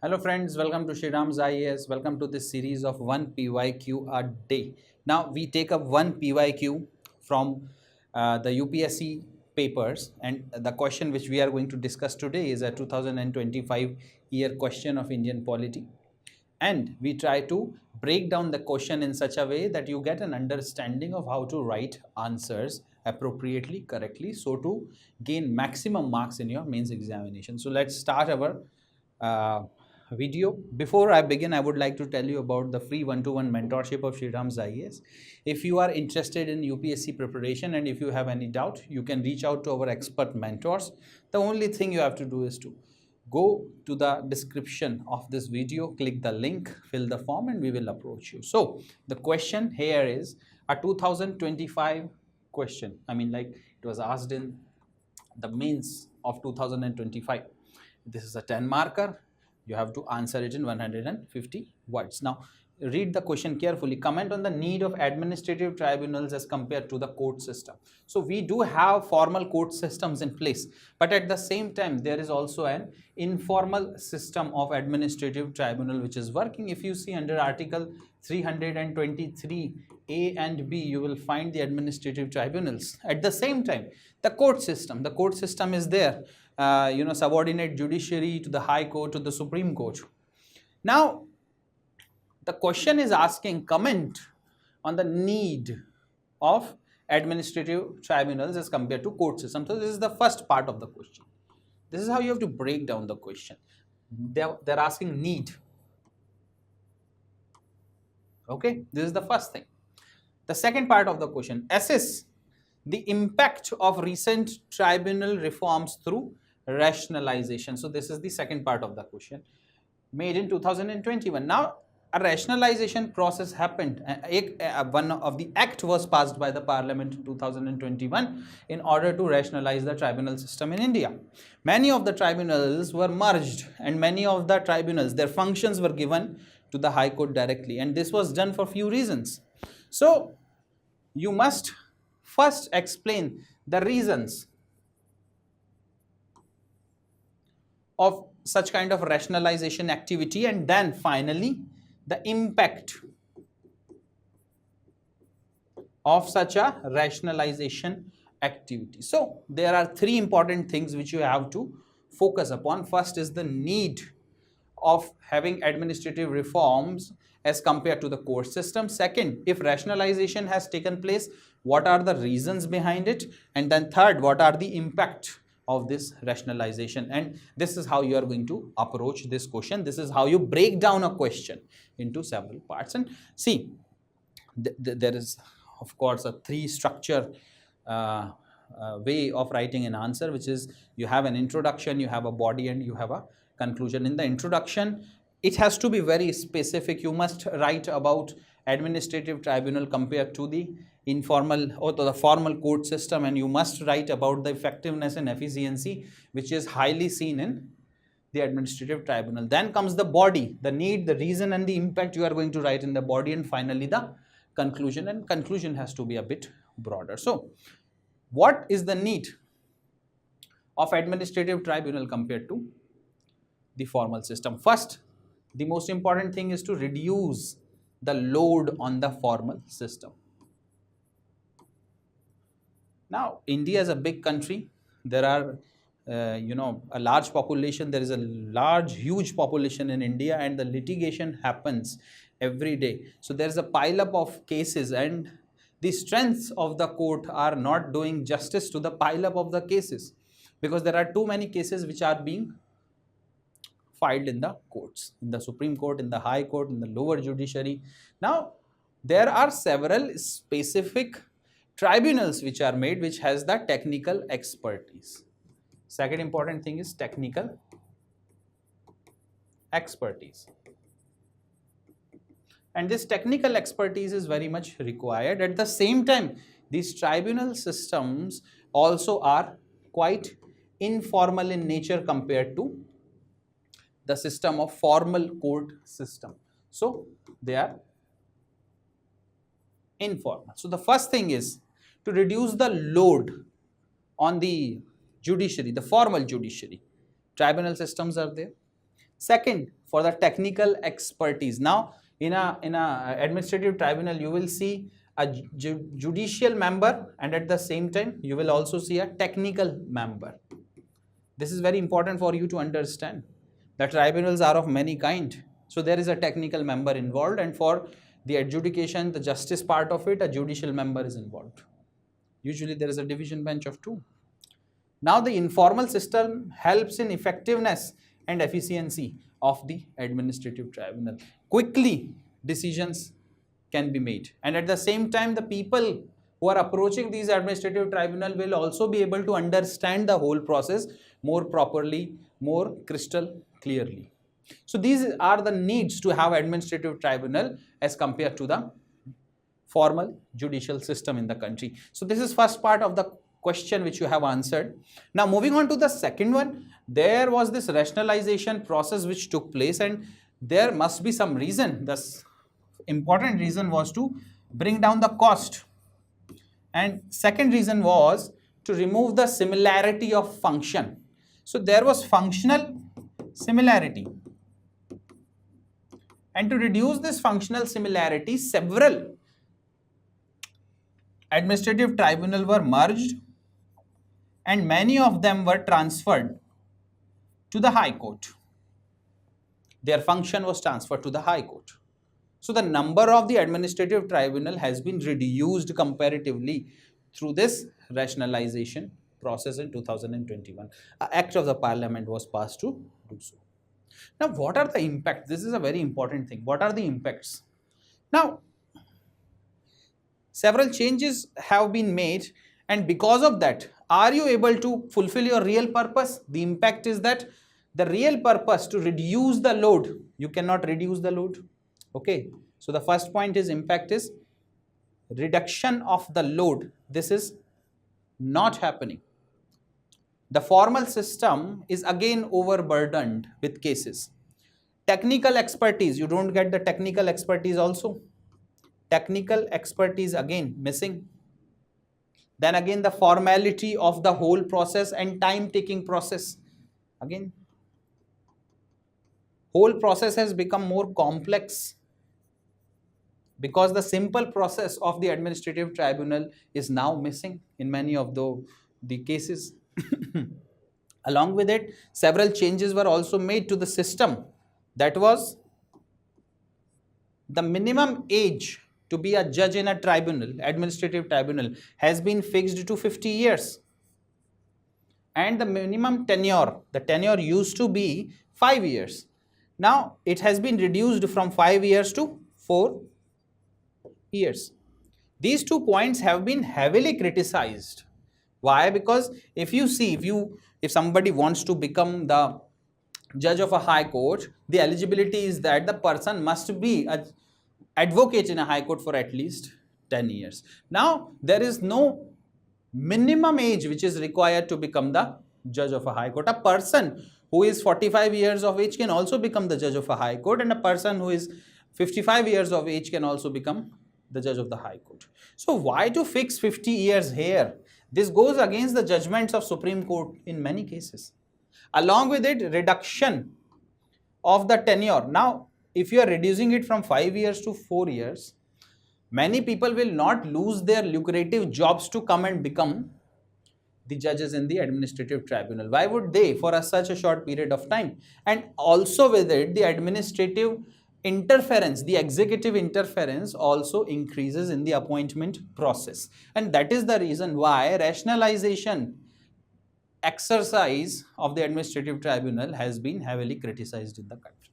Hello friends, welcome to SRIRAM's IAS. Welcome to this series of 1 PYQ a day. Now we take up 1 PYQ from the UPSC papers, and the question which we are going to discuss today is a 2025 year question of Indian polity. And we try to break down the question in such a way that you get an understanding of how to write answers appropriately, correctly, so to gain maximum marks in your mains examination. So let's start our video. Before I begin, I would like to tell you about the free one-to-one mentorship of SRIRAM's IAS. If you are interested in UPSC preparation and if you have any doubt, you can reach out to our expert mentors. The only thing you have to do is to go to the description of this video, click the link, fill the form, and we will approach you. So the question here is a 2025 question. I mean, like, it was asked in the mains of 2025. This is a 10 marker. You have to answer it in 150 words. Now, read the question carefully. Comment on the need of administrative tribunals as compared to the court system. So, we do have formal court systems in place, but at the same time, there is also an informal system of administrative tribunal which is working. If you see under Article 323A and B, you will find the administrative tribunals. At the same time, the court system is there. Subordinate judiciary to the High Court, to the Supreme Court. Now, the question is asking comment on the need of administrative tribunals as compared to court system. So, this is the first part of the question. This is how you have to break down the question. They're asking need. Okay, this is the first thing. The second part of the question, assess the impact of recent tribunal reforms through rationalization. So this is the second part of the question, made in 2021. Now, a rationalization process happened. One of the act was passed by the parliament in 2021 in order to rationalize the tribunal system in India. Many of the tribunals were merged, and many of the tribunals, their functions were given to the High Court directly, and this was done for few reasons. So you must first explain the reasons of such kind of rationalization activity, and then finally the impact of such a rationalization activity. So there are three important things which you have to focus upon. First is the need of having administrative reforms as compared to the court system. Second, if rationalization has taken place, what are the reasons behind it? And then third, what are the impact of this rationalization? And this is how you are going to approach this question. This is how you break down a question into several parts. And see, there is of course a three structure way of writing an answer, which is you have an introduction, you have a body, and you have a conclusion. In the introduction, it has to be very specific. You must write about administrative tribunal compared to the informal or to the formal court system, and you must write about the effectiveness and efficiency which is highly seen in the administrative tribunal. Then comes the body, the need, the reason, and the impact you are going to write in the body, and finally the conclusion, and conclusion has to be a bit broader. So what is the need of administrative tribunal compared to the formal system? First, the most important thing is to reduce the load on the formal system. Now, India is a big country. There are, a large population. There is a huge population in India, and the litigation happens every day. So there is a pile up of cases, and the strengths of the court are not doing justice to the pile up of the cases, because there are too many cases which are being filed in the courts, in the Supreme Court, in the High Court, in the lower judiciary. Now, there are several specific tribunals which are made, which has the technical expertise. Second important thing is technical expertise. And this technical expertise is very much required. At the same time, these tribunal systems also are quite informal in nature compared to the system of formal court system. So they are informal. So the first thing is to reduce the load on the judiciary, the formal judiciary. Tribunal systems are there. Second, for the technical expertise. Now, in a administrative tribunal, you will see a judicial member, and at the same time, you will also see a technical member. This is very important for you to understand. The tribunals are of many kind. So there is a technical member involved, and for the adjudication, the justice part of it, a judicial member is involved. Usually there is a division bench of 2. Now the informal system helps in effectiveness and efficiency of the administrative tribunal. Quickly decisions can be made, and at the same time the people who are approaching these administrative tribunal will also be able to understand the whole process more properly, more crystal clearly. So these are the needs to have administrative tribunal as compared to the formal judicial system in the country. So this is first part of the question which you have answered. Now moving on to the second one, there was this rationalization process which took place, and there must be some reason. The important reason was to bring down the cost, and second reason was to remove the similarity of function. So there was functional similarity, and to reduce this functional similarity, several administrative tribunals were merged, and many of them were transferred to the High Court. Their function was transferred to the High Court. So the number of the administrative tribunal has been reduced comparatively through this rationalization process in 2021. An act of the parliament was passed to do so. Now, what are the impacts? This is a very important thing. What are the impacts? Now, several changes have been made, and because of that, are you able to fulfill your real purpose? The impact is that the real purpose to reduce the load, you cannot reduce the load. Okay, so the first point is impact is reduction of the load. This is not happening. The formal system is again overburdened with cases. Technical expertise, you don't get the technical expertise also. Technical expertise again missing. Then again the formality of the whole process and time-taking process. Again, whole process has become more complex because the simple process of the administrative tribunal is now missing in many of the cases. Along with it, several changes were also made to the system. That was the minimum age to be a judge in a tribunal, administrative tribunal, has been fixed to 50 years. And the minimum tenure, the tenure used to be 5 years. Now it has been reduced from 5 years to 4 years. These 2 points have been heavily criticized. Why? Because if you see, if somebody wants to become the judge of a high court, the eligibility is that the person must be an advocate in a high court for at least 10 years. Now there is no minimum age which is required to become the judge of a high court. A person who is 45 years of age can also become the judge of a high court, and a person who is 55 years of age can also become the judge of the high court. So why to fix 50 years here? This goes against the judgments of Supreme Court in many cases. Along with it, reduction of the tenure. Now, if you are reducing it from 5 years to 4 years, many people will not lose their lucrative jobs to come and become the judges in the administrative tribunal. Why would they for such a short period of time? And also with it, the administrative interference, the executive interference also increases in the appointment process. And that is the reason why rationalization exercise of the administrative tribunal has been heavily criticized in the country.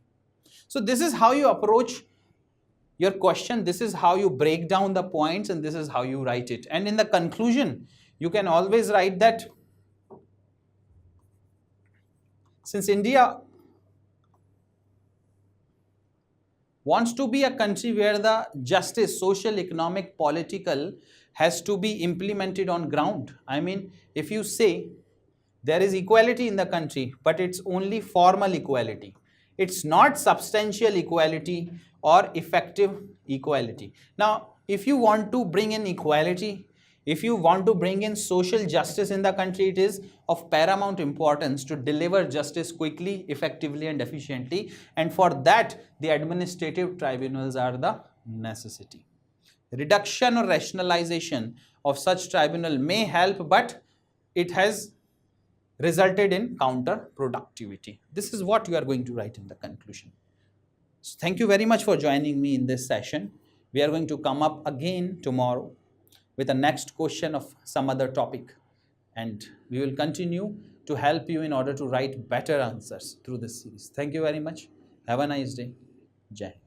So this is how you approach your question, this is how you break down the points, and this is how you write it. And in the conclusion, you can always write that since India wants to be a country where the justice, social, economic, political has to be implemented on ground. I mean, if you say there is equality in the country, but it's only formal equality, it's not substantial equality or effective equality. Now, if you want to bring in equality, If you want to bring in social justice in the country, it is of paramount importance to deliver justice quickly, effectively, and efficiently. And for that, the administrative tribunals are the necessity. Reduction or rationalization of such tribunal may help, but it has resulted in counterproductivity. This is what you are going to write in the conclusion. So thank you very much for joining me in this session. We are going to come up again tomorrow with the next question of some other topic, and we will continue to help you in order to write better answers through this series. Thank you very much. Have a nice day. Jai Hind.